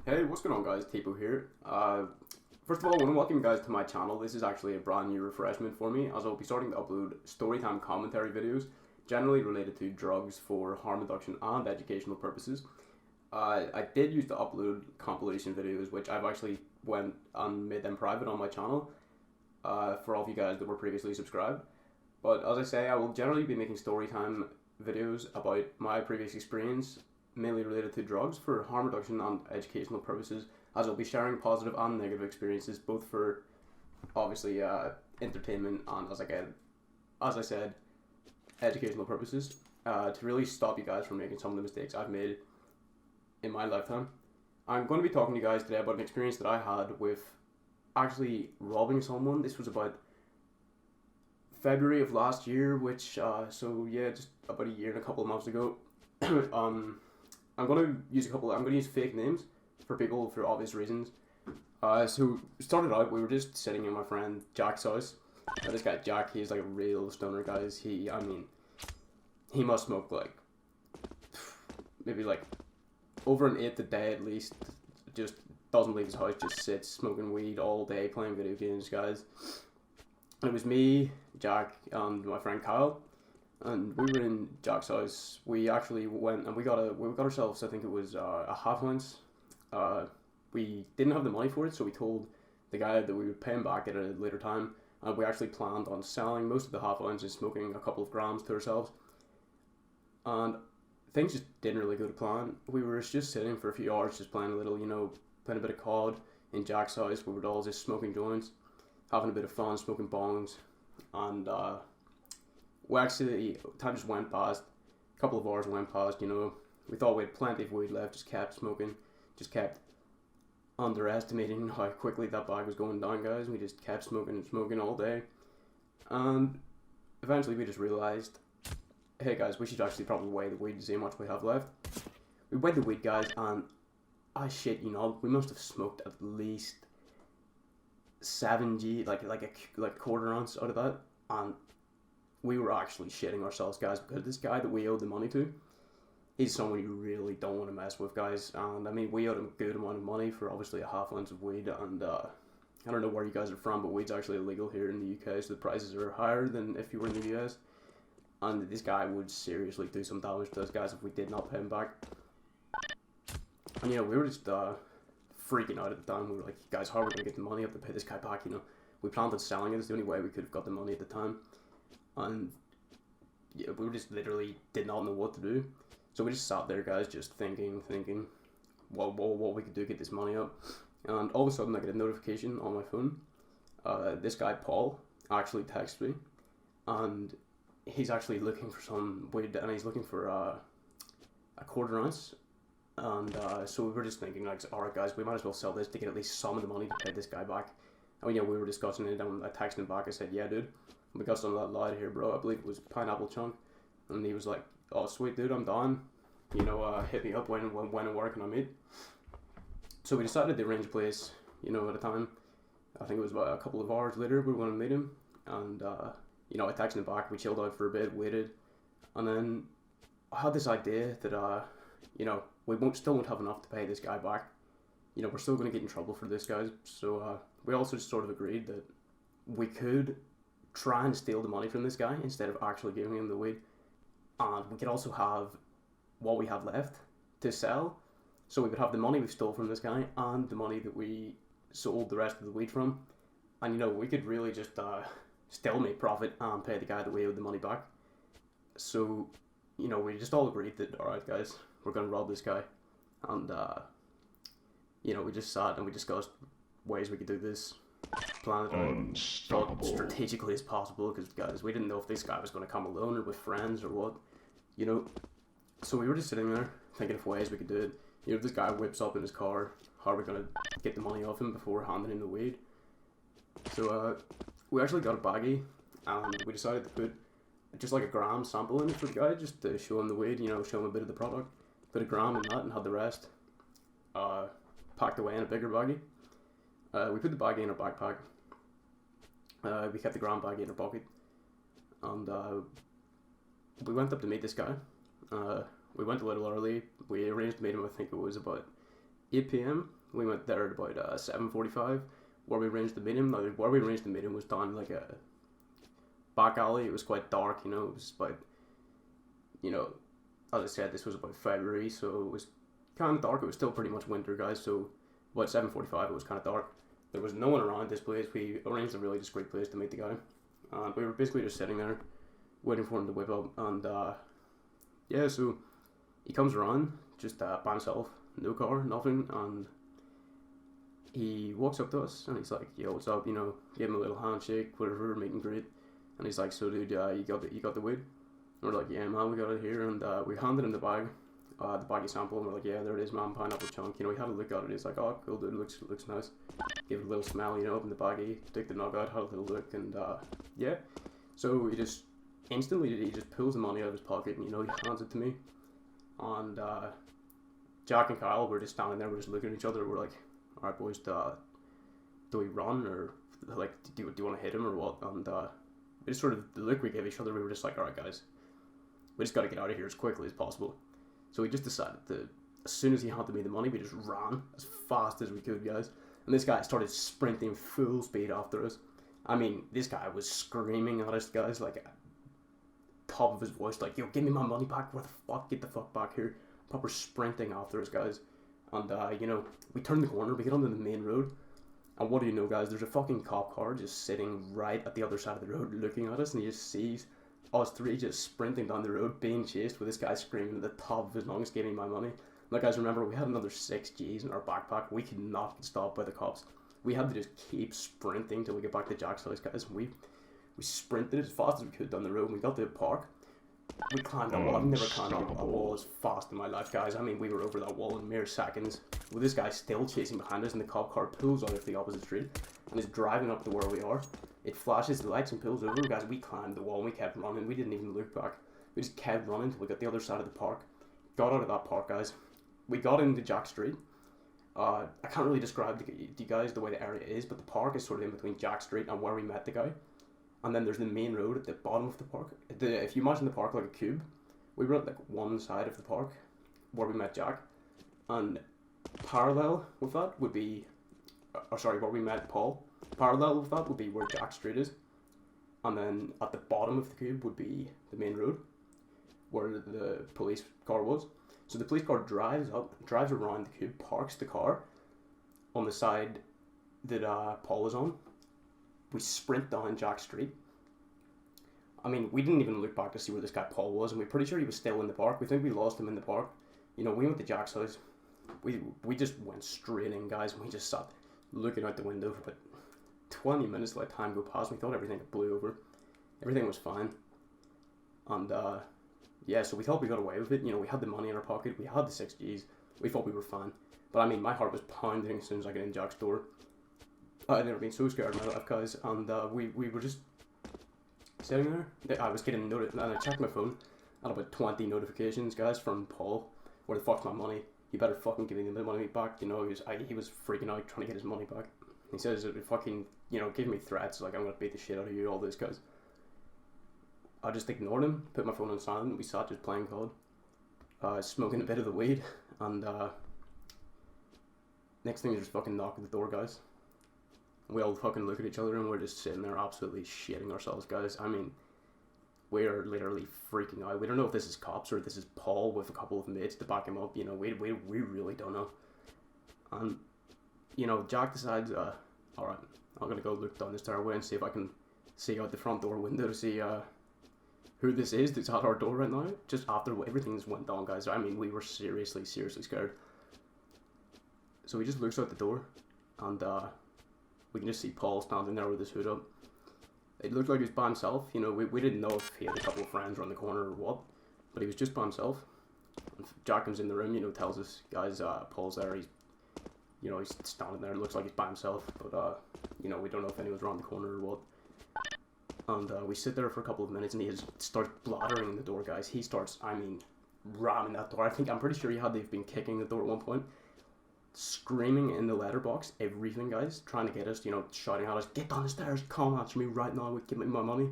Hey, what's going on, guys? Tipo here. First of all, I want to welcome you guys to my channel. This is actually a brand new refreshment for me, as I'll be starting to upload storytime commentary videos, generally related to drugs for harm reduction and educational purposes. I did used to upload compilation videos, which I've actually went and made them private on my channel, for all of you guys that were previously subscribed. But as I say, I will generally be making storytime videos about my previous experience, mainly related to drugs for harm reduction and educational purposes, as I'll be sharing positive and negative experiences, both for obviously entertainment and as I said, educational purposes, to really stop you guys from making some of the mistakes I've made in my lifetime. I'm going to be talking to you guys today about an experience that I had with actually robbing someone. This was about February of last year, which so yeah, just about a year and a couple of months ago. um, I'm gonna use fake names for people for obvious reasons. So started out, we were just sitting in my friend Jack's house. This guy Jack, he's like a real stoner, guys. He must smoke like maybe like over an eighth a day at least. Just doesn't leave his house, just sits smoking weed all day, playing video games, guys. And it was me, Jack, and my friend Kyle, and we were in Jack's house. We actually went and we got ourselves, I think it was a half ounce. Uh, we didn't have the money for it, so we told the guy that we would pay him back at a later time. And we actually planned on selling most of the half ounce and smoking a couple of grams to ourselves. And things just didn't really go to plan. We were just sitting for a few hours, just playing a little, playing a bit of COD in Jack's house. We were all just smoking joints, having a bit of fun, smoking bongs, and we actually, time just went past. A couple of hours went past. We thought we had plenty of weed left. Just kept smoking, just kept underestimating how quickly that bag was going down, guys. We just kept smoking and smoking all day, and eventually we just realized, hey guys, we should actually probably weigh the weed to see how much we have left. We weighed the weed, guys, and I shit you not, we must have smoked at least 7 g, like quarter ounce out of that, and we were actually shitting ourselves, guys, because this guy that we owed the money to, he's someone you really don't want to mess with, guys. And I mean, we owed him a good amount of money for obviously a half ounce of weed, and I don't know where you guys are from, but weed's actually illegal here in the UK, so the prices are higher than if you were in the US. And this guy would seriously do some damage to us, guys, if we did not pay him back. And we were just freaking out at the time. We were like, guys, how are we gonna get the money up to pay this guy back? We planned on selling it. It's the only way we could have got the money at the time, and yeah, we were just literally did not know what to do. So we just sat there, guys, just thinking, what we could do to get this money up. And all of a sudden, I get a notification on my phone. This guy Paul actually texts me, and he's actually looking for some weed, and he's looking for a quarter ounce. And so we were just thinking, like, all right, guys, we might as well sell this to get at least some of the money to pay this guy back. And we were discussing it, and I texted him back. I said, yeah, dude, we got some of that light here, bro. I believe it was pineapple chunk. And he was like, oh, sweet, dude, I'm down. Hit me up when and where can I meet? So we decided to arrange a place, at a time. I think it was about a couple of hours later we were going to meet him. And, I texted him back. We chilled out for a bit, waited. And then I had this idea that, still won't have enough to pay this guy back. We're still going to get in trouble for this, guys. So we also just sort of agreed that we could try and steal the money from this guy instead of actually giving him the weed. And we could also have what we had left to sell. So we would have the money we stole from this guy and the money that we sold the rest of the weed from. And we could really just still make profit and pay the guy that we owed the money back. So, we just all agreed that, alright guys, we're going to rob this guy. And, we just sat and we discussed ways we could do this. Plan it out strategically as possible, because, guys, we didn't know if this guy was going to come alone or with friends or what. So we were just sitting there thinking of ways we could do it. If this guy whips up in his car, how are we going to get the money off him before handing him the weed? So we actually got a baggie, and we decided to put just like a gram sample in it for the guy, just to show him the weed, show him a bit of the product. Put a gram in that and had the rest packed away in a bigger baggie. We put the baggie in our backpack. We kept the gram baggie in our pocket, and we went up to meet this guy. We went a little early. We arranged to meet him, I think it was about 8 p.m. We went there at about 7:45, where we arranged the meeting. Now, where we arranged the meeting was down like a back alley. It was quite dark, you know. It was about, you know, as I said, this was about February, so it was kind of dark. It was still pretty much winter, guys. So about 7:45, it was kind of dark. There was no one around this place. We arranged a really discreet place to meet the guy, and we were basically just sitting there, waiting for him to whip up. And yeah, so he comes around just by himself, no car, nothing, and he walks up to us and he's like, "Yo, what's up?" You know, give him a little handshake, whatever, meet and greet. And he's like, "So, dude, you got the weed?" And we're like, "Yeah, man, we got it here." And we handed him the baggy sample, and we're like, "Yeah, there it is, man, pineapple chunk." You know, he had a look at it. He's like, "Oh, cool, dude, looks nice." Give it a little smell, you know, open the baggie, took the nug out, had a little look, and yeah. So he just pulls the money out of his pocket, and you know, he hands it to me. And Jack and Kyle were just standing there, we're just looking at each other. We're like, "All right, boys, do we run, or like do you want to hit him or what?" And we just sort of, the look we gave each other, we were just like, "All right, guys, we just got to get out of here as quickly as possible." So we just decided to, as soon as he handed me the money, we just ran as fast as we could, guys. And this guy started sprinting full speed after us. I mean, this guy was screaming at us, guys, like top of his voice, like, "Yo, give me my money back, where the fuck, get the fuck back here." Proper sprinting after us, guys. And you know, we turn the corner, we get onto the main road, and what do you know, guys, there's a fucking cop car just sitting right at the other side of the road looking at us, and he just sees us three just sprinting down the road being chased with this guy screaming at the top of his lungs, "Give me my money." Like, guys, remember, we had another 6 G's in our backpack. We could not get stopped by the cops. We had to just keep sprinting till we get back to Jack's house, guys. We sprinted as fast as we could down the road, and we got to the park. We climbed a wall. I've never climbed a wall as fast in my life, guys. I mean, we were over that wall in mere seconds. With this guy still chasing behind us, and the cop car pulls out of the opposite street and is driving up to where we are. It flashes the lights and pulls over, guys. We climbed the wall and we kept running. We didn't even look back. We just kept running until we got the other side of the park. Got out of that park, guys. We got into Jack Street. I can't really describe to you guys the way the area is, but the park is sort of in between Jack Street and where we met the guy. And then there's the main road at the bottom of the park. If you imagine the park like a cube, we were at like one side of the park where we met Jack, and parallel with that would be, where we met Paul. Parallel with that would be where Jack Street is, and then at the bottom of the cube would be the main road, where the police car was. So the police car drives around the cube, parks the car on the side that Paul was on. We sprint down Jack Street. I mean, we didn't even look back to see where this guy Paul was, and we're pretty sure he was still in the park. We think we lost him in the park. You know, we went to Jack's house. We just went straight in, guys, and we just sat looking out the window for about 20 minutes to let time go past. We thought everything blew over. Everything was fine. And, yeah, so we thought we got away with it. You know, we had the money in our pocket. We had the 6 Gs. We thought we were fine. But, I mean, my heart was pounding as soon as I got in Jack's door. I'd never been so scared in my life, guys, and we were just sitting there. I was getting notified, and I checked my phone, and about 20 notifications, guys, from Paul. "Where the fuck's my money? You better fucking give me the money back." You know, he was freaking out trying to get his money back. He says it fucking, you know, give me threats like, "I'm gonna beat the shit out of you," all this, guys. I just ignored him, put my phone on silent, and we sat just playing COD, smoking a bit of the weed, and next thing is just fucking knock at the door, guys. We all fucking look at each other and we're just sitting there absolutely shitting ourselves, guys. I mean, we're literally freaking out. We don't know if this is cops or if this is Paul with a couple of mates to back him up. You know, we really don't know. And, you know, Jack decides, alright, I'm gonna go look down the stairway and see if I can see out the front door window to see who this is that's at our door right now. Just after everything's went down, guys. I mean, we were seriously scared. So he just looks out the door and we can just see Paul standing there with his hood up. It looked like he was by himself. You know, we didn't know if he had a couple of friends around the corner or what, but he was just by himself. And Jack comes in the room, you know, tells us, "Guys, Paul's there. He's standing there. It looks like he's by himself, but you know, we don't know if anyone's around the corner or what." And we sit there for a couple of minutes, and he just starts blathering in the door, guys. He starts, I mean, ramming that door. I'm pretty sure he had to have been kicking the door at one point. Screaming in the letterbox, everything, guys, trying to get us, you know, shouting at us, "Get down the stairs, come answer me right now, give me my money."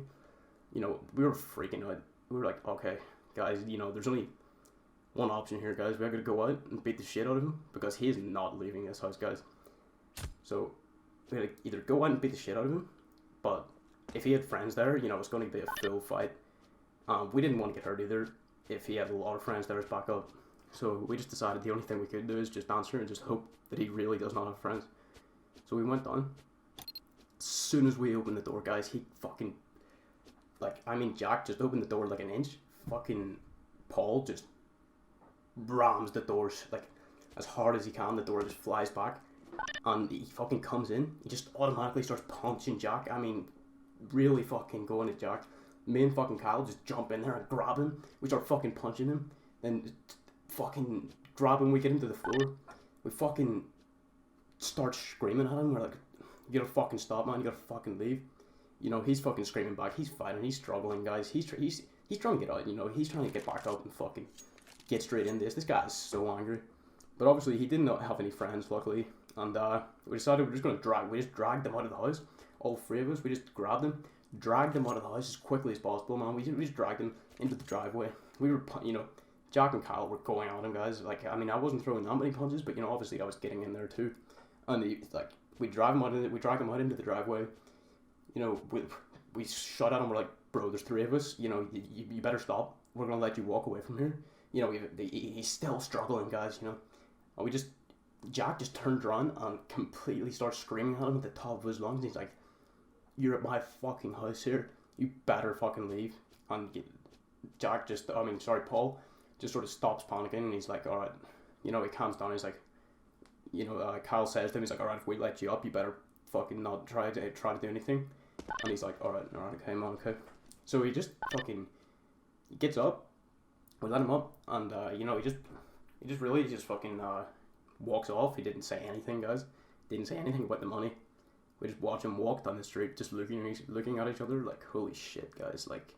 You know, we were freaking out. We were like, "Okay, guys, you know, there's only one option here, guys. We're gonna go out and beat the shit out of him because he is not leaving this house, guys. So we're gonna either go out and beat the shit out of him, but if he had friends there, you know, it's going to be a full fight. We didn't want to get hurt either if he had a lot of friends there as backup. So we just decided the only thing we could do is just answer and just hope that he really does not have friends. So we went down. As soon as we opened the door, guys, he fucking, like, I mean, Jack just opened the door like an inch. Fucking Paul just rams the doors, like, as hard as he can. The door just flies back. And he fucking comes in. He just automatically starts punching Jack. I mean, really fucking going at Jack. Me and fucking Kyle just jump in there and grab him. We start fucking punching him. Then fucking grab him. We get him to the floor. We fucking start screaming at him. We're like, you gotta fucking stop, man. You gotta fucking leave. You know, he's fucking screaming back. He's fighting. He's struggling, guys. He's trying to get out, you know. He's trying to get back up and fucking get straight in this. This guy is so angry. But obviously, he did not have any friends, luckily. And we decided we're just going to we just dragged them out of the house. All three of us, we just grabbed them, dragged them out of the house as quickly as possible, man. We just dragged them into the driveway. We were, you know, Jack and Kyle were going at him, guys. Like, I mean, I wasn't throwing that many punches, but, you know, obviously I was getting in there too. And, we drag them out into the driveway. You know, we shot at him. We're like, bro, there's three of us. You know, you better stop. We're going to let you walk away from here. You know, he's still struggling, guys, you know. And Jack just turned around and completely started screaming at him at the top of his lungs. He's like, you're at my fucking house here. You better fucking leave. And Paul just sort of stops panicking and he's like, alright. You know, he calms down. He's like, you know, Kyle says to him, he's like, alright, if we let you up, you better fucking not try to do anything. And he's like, alright, okay, man, okay. So he just fucking gets up. We let him up. And, you know, he just fucking walks off. He didn't say anything, guys. Didn't say anything about the money. We just watch him walk down the street, just looking at each other like, holy shit, guys. Like,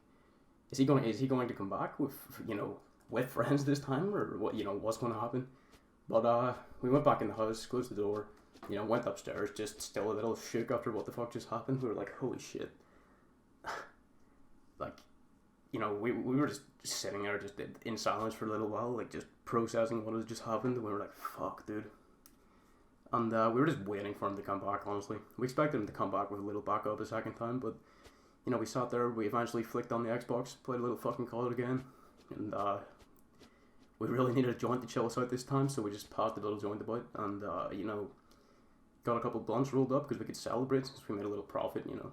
is he going to come back with, you know, with friends this time, or what? You know, what's going to happen? But we went back in the house, closed the door, you know, went upstairs, just still a little shook after what the fuck just happened. We were like, holy shit. Like, you know, we were just sitting there just in silence for a little while, like just processing what had just happened. And we were like, fuck, dude. And we were just waiting for him to come back, honestly. We expected him to come back with a little backup a second time, but, you know, we sat there, we eventually flicked on the Xbox, played a little fucking Call of Duty again, and we really needed a joint to chill us out this time, so we just passed a little joint about, and, you know, got a couple of blunts rolled up because we could celebrate since we made a little profit, you know,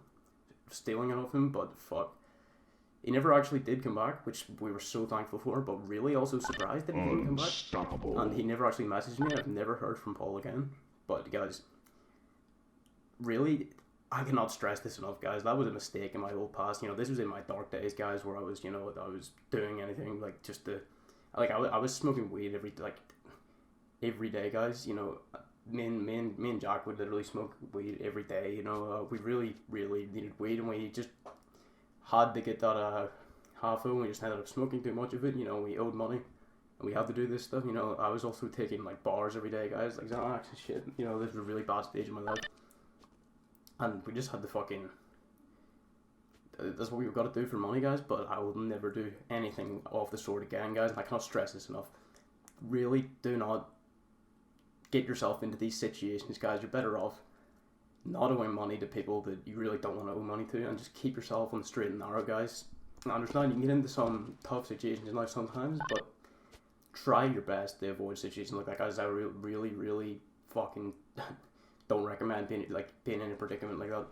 stealing it off him, but fuck. He never actually did come back, which we were so thankful for, but really also surprised that he didn't come back. And he never actually messaged me. I've never heard from Paul again. But guys, really, I cannot stress this enough, guys. That was a mistake in my old past. You know, this was in my dark days, guys, where I was, you know, I was doing anything like just to, like, I was smoking weed every day, guys. You know, me and Jack would literally smoke weed every day. You know, we really needed weed, and we just had to get that half of it. We just ended up smoking too much of it. You know, we owed money, and we had to do this stuff. You know, I was also taking like bars every day, guys, like Xanax and shit. You know, this was a really bad stage in my life, and we just had to fucking. That's what we've got to do for money, guys. But I will never do anything off the sort again, guys. And I cannot stress this enough. Really, do not get yourself into these situations, guys. You're better off not owing money to people that you really don't want to owe money to, and just keep yourself on the straight and narrow, guys. I understand you can get into some tough situations in life sometimes, but try your best to avoid situations like that, guys. I really fucking don't recommend being in a predicament like that.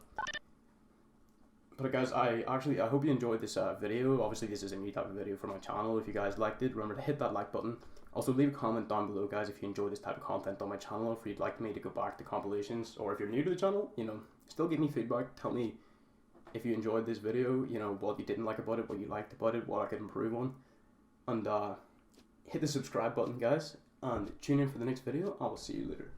But guys, I hope you enjoyed this video. Obviously, this is a new type of video for my channel. If you guys liked it, remember to hit that like button. Also, leave a comment down below, guys, if you enjoy this type of content on my channel, if you'd like me to go back to compilations, or if you're new to the channel, you know, still give me feedback. Tell me if you enjoyed this video, you know, what you didn't like about it, what you liked about it, what I could improve on. And hit the subscribe button, guys, and tune in for the next video. I will see you later.